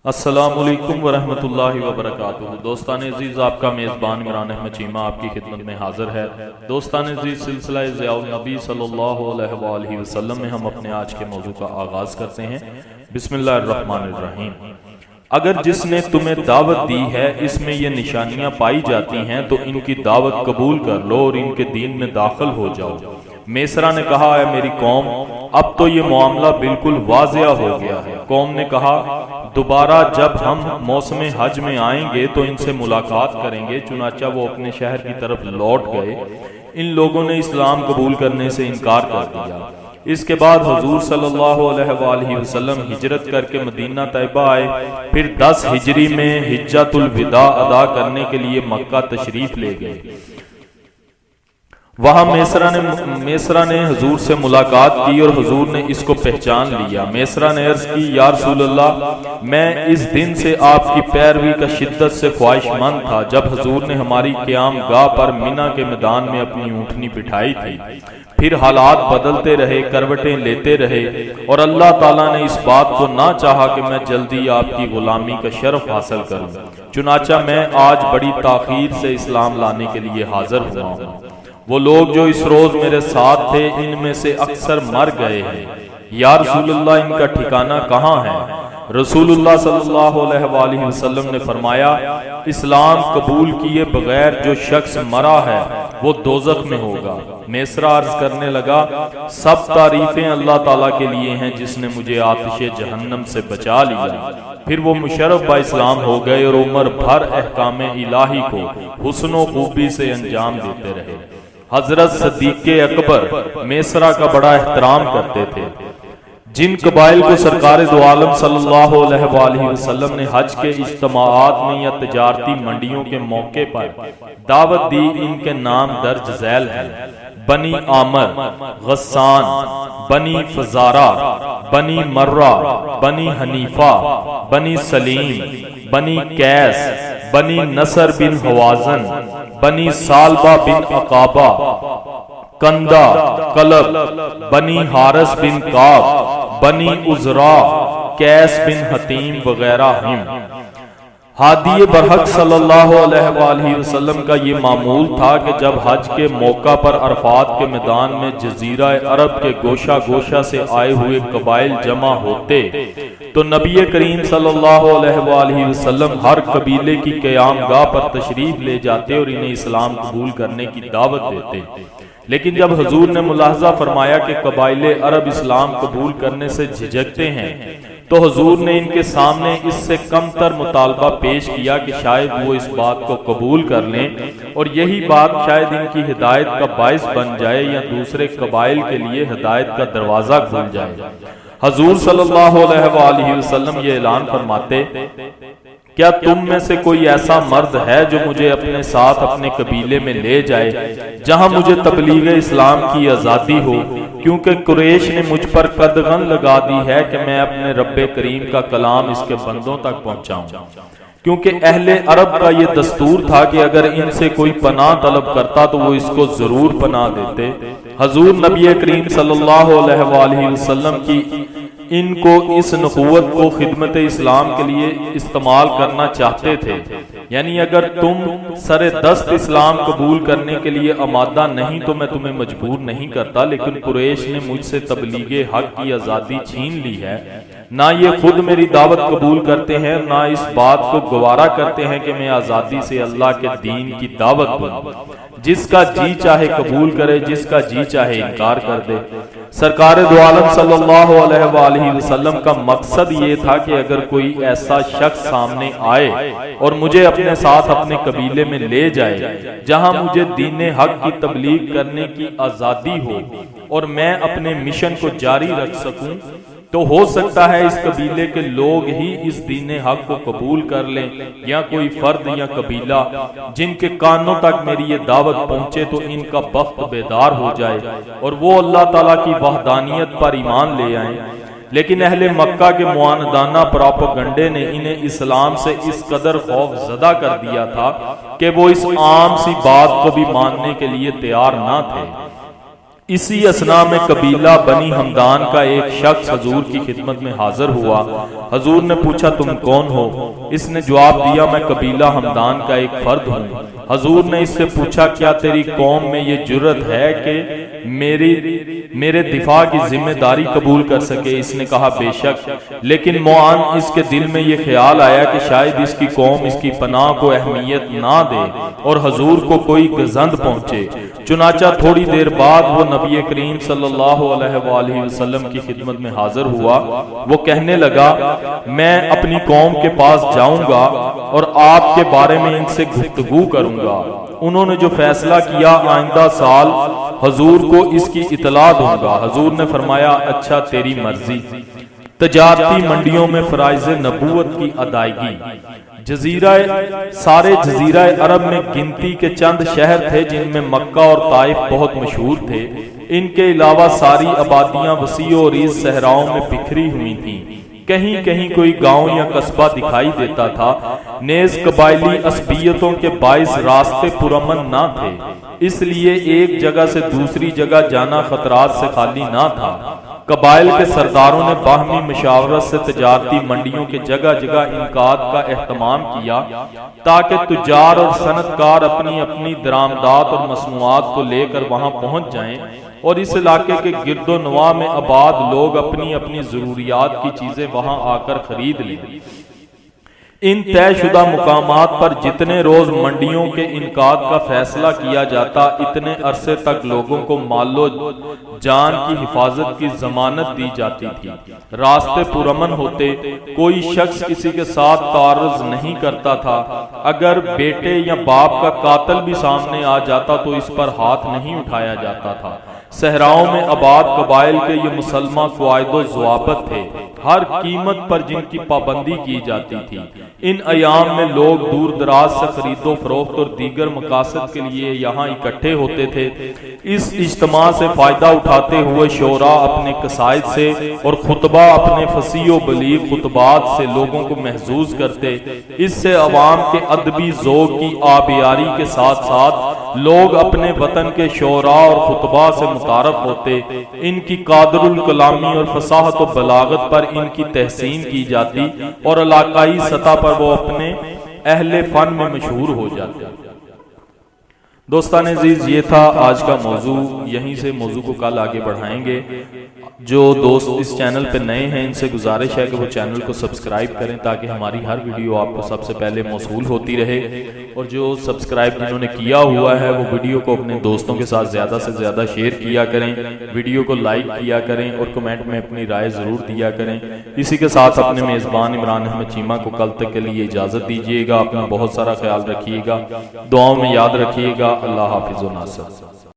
السلام علیکم ورحمۃ اللہ وبرکاتہ۔ دوستان عزیز، آپ کا میزبان عمران احمد چیمہ آپ کی خدمت میں حاضر ہے۔ دوستان عزیز، سلسلہ ضیاء النبی صلی اللہ علیہ وآلہ وسلم میں ہم اپنے آج کے موضوع کا آغاز کرتے ہیں۔ بسم اللہ الرحمن الرحیم۔ اگر جس نے تمہیں دعوت دی ہے اس میں یہ نشانیاں پائی جاتی ہیں تو ان کی دعوت قبول کر لو اور ان کے دین میں داخل ہو جاؤ۔ میسرہ نے کہا، اے میری قوم، اب تو یہ معاملہ بالکل واضح ہو گیا ہے۔ قوم نے کہا، دوبارہ جب ہم موسم حج میں آئیں گے تو ان سے ملاقات کریں گے۔ چنانچہ وہ اپنے شہر کی طرف لوٹ گئے۔ ان لوگوں نے اسلام قبول کرنے سے انکار کر دیا۔ اس کے بعد حضور صلی اللہ علیہ وآلہ وسلم ہجرت کر کے مدینہ طیبہ آئے، پھر 10 ہجری میں حجۃ الوداع ادا کرنے کے لیے مکہ تشریف لے گئے۔ وہاں میسرہ نے حضور سے ملاقات کی اور حضور نے اس کو پہچان لیا۔ میسرہ نے عرض کی، یا رسول اللہ، میں اس دن سے آپ کی پیروی کا شدت سے خواہش مند تھا جب حضور نے ہماری قیام گاہ پر مینا کے میدان میں اپنی اونٹنی بٹھائی تھی۔ پھر حالات بدلتے رہے، کروٹیں لیتے رہے، اور اللہ تعالیٰ نے اس بات کو نہ چاہا کہ میں جلدی آپ کی غلامی کا شرف حاصل کروں۔ چنانچہ میں آج بڑی تاخیر سے اسلام لانے کے لیے حاضر ہوا ہوں۔ وہ لوگ جو اس روز میرے ساتھ تھے ان میں سے اکثر مر گئے ہیں۔ یا رسول اللہ، ان کا ٹھکانہ کہاں ہے؟ رسول اللہ صلی اللہ علیہ وآلہ وسلم نے فرمایا، اسلام قبول کیے بغیر جو شخص مرا ہے وہ دوزخ میں ہوگا۔ میسرہ عرض کرنے لگا، سب تعریفیں اللہ تعالیٰ کے لیے ہیں جس نے مجھے آتش جہنم سے بچا لیا۔ پھر وہ مشرف با اسلام ہو گئے اور عمر بھر احکام الہی کو حسن و خوبی سے انجام دیتے رہے۔ حضرت صدیق اکبر میسرہ کا بڑا احترام کرتے تھے۔ جن قبائل کو سرکار دو عالم صلی اللہ علیہ وآلہ وسلم نے حج کے اجتماعات میں یا تجارتی منڈیوں کے موقع پر دعوت دی، ان کے نام درج ذیل ہیں: بنی عامر، غسان، بنی فزارہ، بنی مرہ، بنی حنیفہ، بنی سلیم، بنی قیس، بنی نصر بن حوازن، بنی سالبہ بن عقابہ، کندہ، کلب، بنی حارث بن کعب، بنی عزرا، قیس بن حتیم وغیرہ ہیں۔ ہادی برحق صلی اللہ علیہ وآلہ وسلم کا یہ معمول تھا کہ جب حج کے موقع پر عرفات کے میدان میں جزیرہ عرب کے گوشہ گوشہ سے آئے ہوئے قبائل جمع ہوتے تو نبی کریم صلی اللہ علیہ وآلہ وسلم ہر قبیلے کی قیام گاہ پر تشریف لے جاتے اور انہیں اسلام قبول کرنے کی دعوت دیتے۔ لیکن جب حضور نے ملاحظہ فرمایا کہ قبائل عرب اسلام قبول کرنے سے جھجکتے ہیں تو حضور نے ان کے سامنے اس سے کم تر مطالبہ پیش کیا کہ شاید وہ اس بات کو قبول کر لیں اور یہی بات شاید ان کی ہدایت کا باعث بن جائے یا دوسرے قبائل کے لیے ہدایت کا دروازہ کھل جائے۔ حضور صلی اللہ علیہ وآلہ وسلم یہ اعلان فرماتے، کیا تم میں سے کوئی ایسا مرد ہے جو مجھے اپنے ساتھ اپنے قبیلے میں لے جائے جہاں مجھے تبلیغ اسلام کی آزادی ہو، کیونکہ قریش نے مجھ پر قدغن لگا دی ہے کہ میں اپنے رب کریم کا کلام اس کے بندوں تک پہنچاؤں۔ کیونکہ اہل عرب کا یہ دستور تھا کہ اگر ان سے کوئی پناہ طلب کرتا تو وہ اس کو ضرور پناہ دیتے۔ حضور نبی کریم صلی اللہ علیہ وآلہ وسلم کی ان کو اس نبوت کو خدمت اسلام کے لیے استعمال کرنا چاہتے تھے، یعنی اگر تم سر دست اسلام قبول کرنے کے لیے آمادہ نہیں تو میں تمہیں مجبور نہیں کرتا، لیکن قریش نے مجھ سے تبلیغ حق کی آزادی چھین لی ہے۔ نہ یہ خود میری دعوت قبول کرتے ہیں، نہ اس بات کو گوارا کرتے ہیں کہ میں آزادی سے اللہ کے دین کی دعوت دوں۔ جس کا جی چاہے قبول کرے، جس کا جی چاہے انکار کر دے۔ سرکار دو عالم صلی اللہ علیہ وآلہ وسلم کا مقصد یہ تھا کہ اگر کوئی ایسا شخص سامنے آئے اور مجھے اپنے ساتھ اپنے قبیلے میں لے جائے جہاں مجھے دین حق کی تبلیغ کرنے کی آزادی ہو اور میں اپنے مشن کو جاری رکھ سکوں، تو ہو سکتا ہے اس قبیلے کے لوگ ہی اس دین حق کو قبول کر لیں، یا کوئی فرد یا قبیلہ جن کے کانوں تک میری یہ دعوت پہنچے تو ان کا بخت بیدار ہو جائے اور وہ اللہ تعالیٰ کی وحدانیت پر ایمان لے آئیں۔ لیکن اہل مکہ کے معاندانہ پراپگنڈے نے انہیں اسلام سے اس قدر خوف زدہ کر دیا تھا کہ وہ اس عام سی بات کو بھی ماننے کے لیے تیار نہ تھے۔ اسی اثنا میں قبیلہ بنی ہمدان کا ایک شخص حضور کی خدمت میں حاضر ہوا۔ حضور نے پوچھا تم کون ہو؟ اس نے جواب دیا میں قبیلہ ہمدان کا ایک فرد ہوں۔ حضور نے اس سے پوچھا کیا تیری قوم میں یہ جرت ہے کہ میرے دفاع کی ذمہ داری قبول کر سکے؟ اس نے کہا بے شک، لیکن معان اس کے دل میں یہ خیال آیا کہ شاید اس کی قوم اس کی پناہ کو اہمیت نہ دے اور حضور کو کوئی گزند پہنچے۔ چنانچہ تھوڑی دیر بعد وہ نبی کریم صلی اللہ علیہ وآلہ وسلم کی خدمت میں حاضر ہوا۔ وہ کہنے لگا میں اپنی قوم کے پاس جاؤں گا اور آپ کے بارے میں ان سے گفتگو کروں گا۔ انہوں نے جو فیصلہ کیا آئندہ سال حضور کو اس کی اطلاع دوں گا۔ حضور نے فرمایا اچھا تیری مرضی۔ تجارتی منڈیوں میں فرائض نبوت کی ادائیگی۔ سارے جزیرہ عرب میں گنتی کے چند شہر تھے جن میں مکہ اور طائف بہت مشہور تھے۔ ان کے علاوہ ساری آبادیاں وسیع و عریض صحراؤں میں بکھری ہوئی تھیں۔ کہیں کہیں کوئی گاؤں یا قصبہ دکھائی دیتا تھا۔ نیز قبائلی عصبیتوں کے باعث راستے پرامن نہ تھے، اس لیے ایک جگہ سے دوسری جگہ جانا خطرات سے خالی نہ تھا۔ قبائل کے سرداروں نے باہمی مشاورت سے تجارتی منڈیوں کے جگہ جگہ انعقاد کا اہتمام کیا تاکہ تجار اور صنعت کار اپنی اپنی درآمدات اور مصنوعات کو لے کر وہاں پہنچ جائیں اور اس علاقے کے گرد و نواح میں آباد لوگ اپنی اپنی ضروریات کی چیزیں وہاں آ کر خرید لیں۔ ان طے شدہ مقامات پر جتنے روز منڈیوں کے انعقاد کا فیصلہ کیا جاتا اتنے عرصے تک لوگوں کو مال و جان کی حفاظت کی ضمانت دی جاتی تھی۔ راستے پرامن ہوتے، کوئی شخص کسی کے ساتھ تعارض نہیں کرتا تھا۔ اگر بیٹے یا باپ کا قاتل بھی سامنے آ جاتا تو اس پر ہاتھ نہیں اٹھایا جاتا تھا۔ صحراؤں میں آباد قبائل کے یہ مسلمہ قواعد و ضوابط تھے، ہر قیمت پر جن کی پابندی کی جاتی تھی۔ ان ایام میں لوگ دور دراز سے خرید و فروخت اور دیگر مقاصد کے لیے یہاں اکٹھے ہوتے تھے۔ اس اجتماع سے فائدہ اٹھاتے ہوئے شعراء اپنے قصائد سے اور خطبہ اپنے فصیح و بلیغ خطبات سے لوگوں کو محظوظ کرتے۔ اس سے عوام کے ادبی ذوق کی آبیاری کے ساتھ ساتھ لوگ اپنے وطن کے شعراء اور خطبہ سے متعارف ہوتے۔ ان کی قادر الکلامی اور فصاحت و بلاغت پر ان کی تحسین کی جاتی اور علاقائی سطح پر وہ اپنے اہل فن میں مشہور ہو جاتے۔ دوستان عزیز، یہ تھا آج کا موضوع۔ یہیں سے موضوع کو کل آگے بڑھائیں گے۔ جو دوست اس چینل پہ نئے ہیں ان سے گزارش ہے کہ وہ چینل کو سبسکرائب کریں تاکہ ہماری ہر ویڈیو آپ کو سب سے پہلے موصول ہوتی رہے، اور جو سبسکرائب جنہوں نے کیا ہوا ہے وہ ویڈیو کو اپنے دوستوں کے ساتھ زیادہ سے زیادہ شیئر کیا کریں، ویڈیو کو لائک کیا کریں اور کمنٹ میں اپنی رائے ضرور دیا کریں۔ اسی کے ساتھ اپنے میزبان عمران احمد چیمہ کو کل تک کے لیے اجازت دیجیے گا۔ اپنا بہت سارا خیال رکھیے گا، دعاؤں میں یاد رکھیے گا۔ اللہ حافظ و ناصر۔